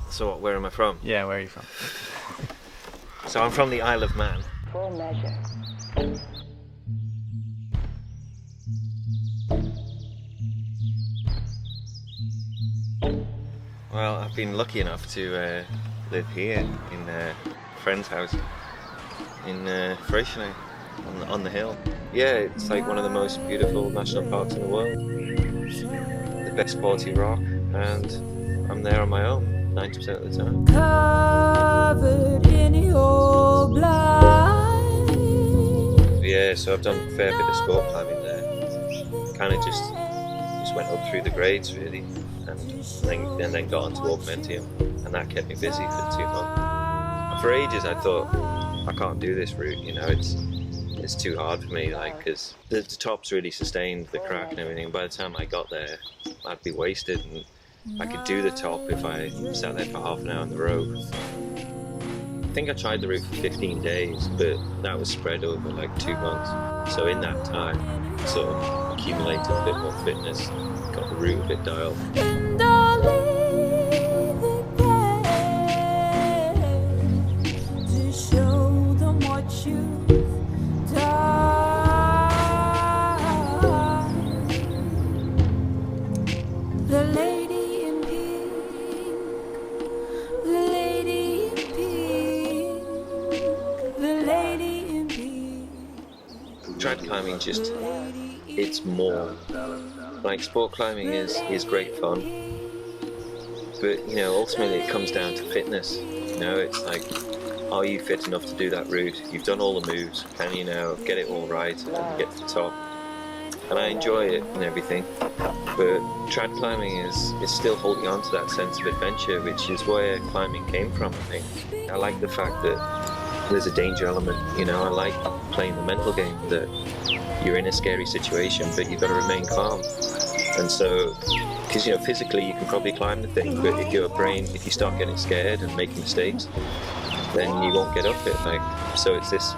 So where am I from? Yeah, where are you from? So I'm from the Isle of Man. Full measure. Well, I've been lucky enough to live here in a friend's house in Freycinet on the hill. Yeah, it's like one of the most beautiful national parks in the world. The best quality rock, and I'm there on my own 90% of the time. Covered in your blood. Yeah, so I've done a fair bit of sport climbing there. Kind of just went up through the grades really, and then got onto Augmentium, and that kept me busy for 2 months. For ages I thought, I can't do this route, you know, it's too hard for me, like, because the top's really sustained the crack and everything. By the time I got there, I'd be wasted, and I could do the top if I sat there for half an hour on the rope. I think I tried the route for 15 days, but that was spread over like 2 months. So in that time, I sort of accumulated a bit more fitness, got the route a bit dialed. And I'll leave again to show them what you've done. The lady in pink, the lady in pink, the lady in pink. Trad climbing just, it's more. Like, sport climbing is great fun, but, you know, ultimately it comes down to fitness. You know, it's like, are you fit enough to do that route? You've done all the moves, can you now get it all right and get to the top? And I enjoy it and everything, but trad climbing is still holding on to that sense of adventure, which is where climbing came from, I think. I like the fact that there's a danger element, you know, I like playing the mental game that you're in a scary situation, but you've got to remain calm. And so, because, you know, physically you can probably climb the thing, but if you start getting scared and making mistakes, then you won't get up it. Like, so it's this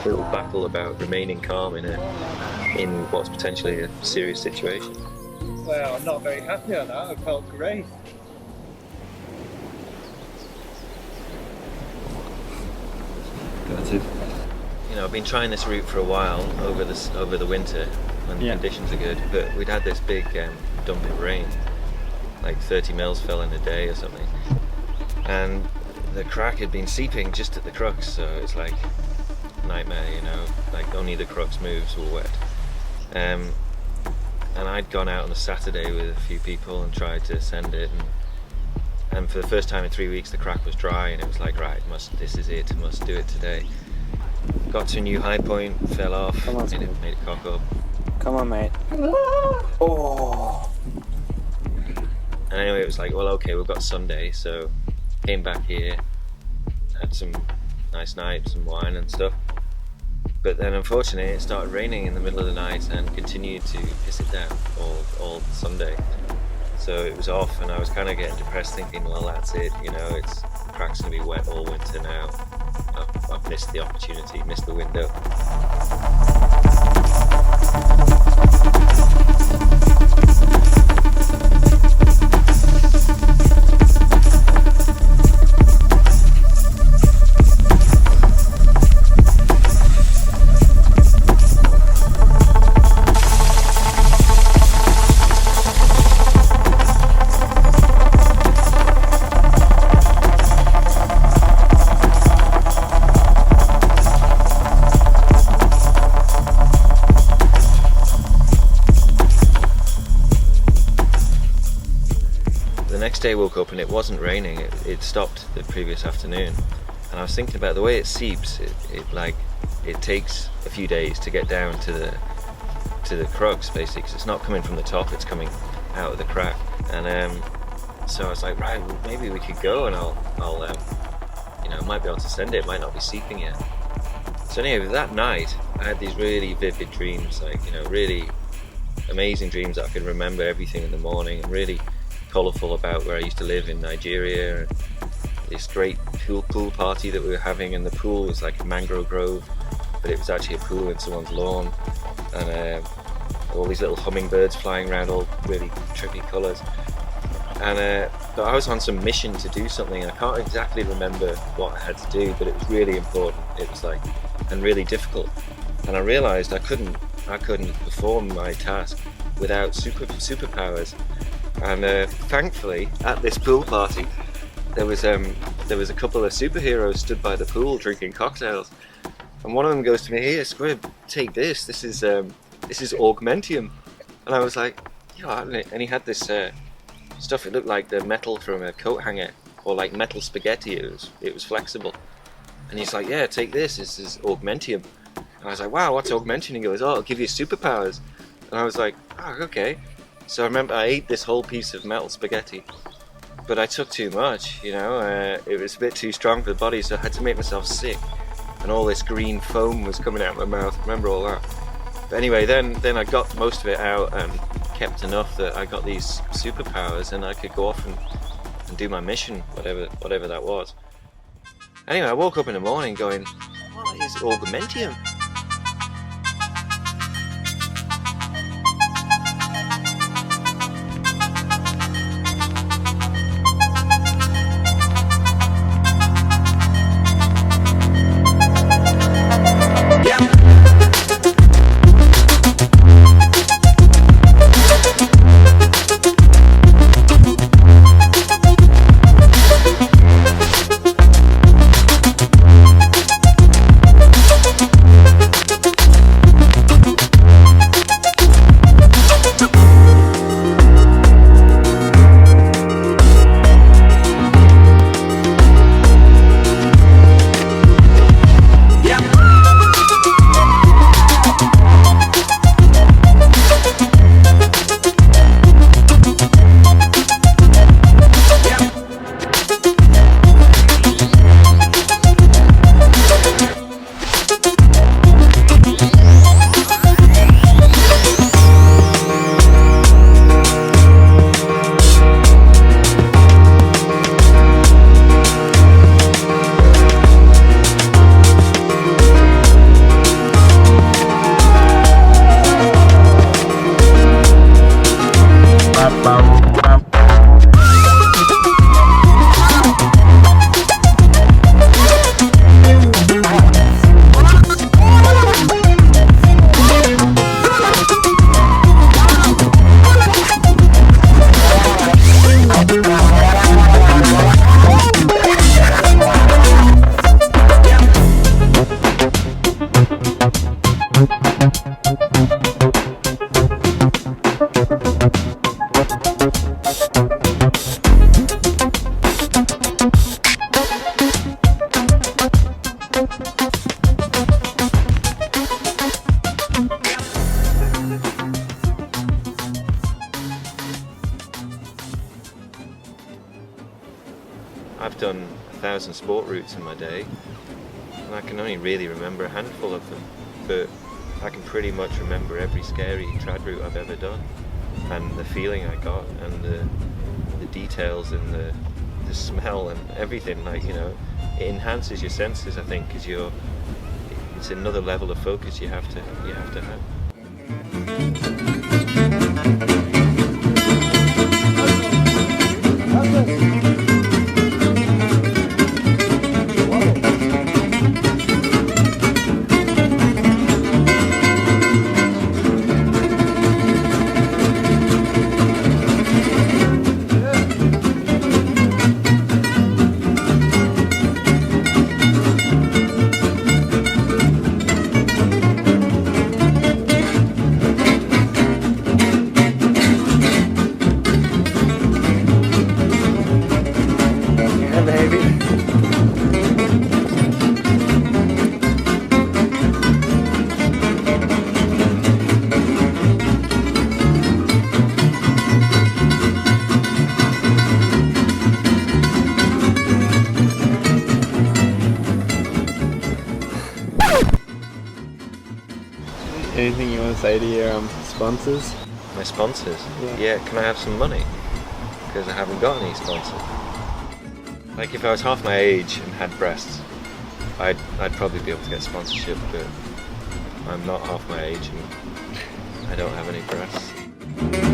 little battle about remaining calm in what's potentially a serious situation. Well, I'm not very happy on that. It felt great. That's it. You know, I've been trying this route for a while over the winter when the conditions are good, but we'd had this big dump of rain, like 30 mils fell in a day or something, and the crack had been seeping just at the crux, so it's like nightmare, you know, like only the crux moves were wet. And I'd gone out on a Saturday with a few people and tried to ascend it, and for the first time in 3 weeks the crack was dry, and it was like, right, this is it, must do it today. Got to a new high point, fell off, made it cock up. Come on, mate. Oh. And anyway, it was like, well, okay, we've got Sunday, so came back here, had some nice night, some wine and stuff. But then unfortunately it started raining in the middle of the night and continued to piss it down all Sunday. So it was off, and I was kind of getting depressed, thinking, well, that's it, you know, the crack's going to be wet all winter now. I've missed the opportunity, missed the window. The next day I woke up and it wasn't raining, it stopped the previous afternoon, and I was thinking about the way it seeps, it takes a few days to get down to the crux basically, because it's not coming from the top, it's coming out of the crack. And so I was like, right, well, maybe we could go and I'll you know, might be able to send it might not be seeping yet. So anyway, that night I had these really vivid dreams, like, you know, really amazing dreams that I could remember everything in the morning, and really colourful about where I used to live in Nigeria. This great pool party that we were having, and the pool was like a mangrove grove, but it was actually a pool in someone's lawn, and all these little hummingbirds flying around, all really trippy colours. And but I was on some mission to do something. I can't exactly remember what I had to do, but it was really important. It was like, and really difficult. And I realised I couldn't perform my task without superpowers. And thankfully, at this pool party, there was a couple of superheroes stood by the pool drinking cocktails, and one of them goes to me, "Here, Squib, take this. This is Augmentium." And I was like, "Yeah," and he had this stuff. It looked like the metal from a coat hanger, or like metal spaghetti. It was flexible. And he's like, "Yeah, take this. This is Augmentium." And I was like, "Wow, what's Augmentium?" He goes, "Oh, it'll give you superpowers." And I was like, "Oh, okay." So I remember I ate this whole piece of metal spaghetti, but I took too much, you know. It was a bit too strong for the body, so I had to make myself sick, and all this green foam was coming out of my mouth. Remember all that? But anyway, then I got most of it out and kept enough that I got these superpowers, and I could go off and do my mission, whatever that was. Anyway, I woke up in the morning going, "What is Augmentium?" I've done 1,000 sport routes in my day, and I can only really remember a handful of them, but I can pretty much remember every scary trad route I've ever done, and the feeling I got, and the details, and the smell, and everything. Like, you know, it enhances your senses, I think, because it's another level of focus you have to have. Anything you want to say to your sponsors? My sponsors? Yeah. Yeah, can I have some money? Because I haven't got any sponsors. Like if I was half my age and had breasts, I'd probably be able to get sponsorship, but I'm not half my age and I don't have any breasts.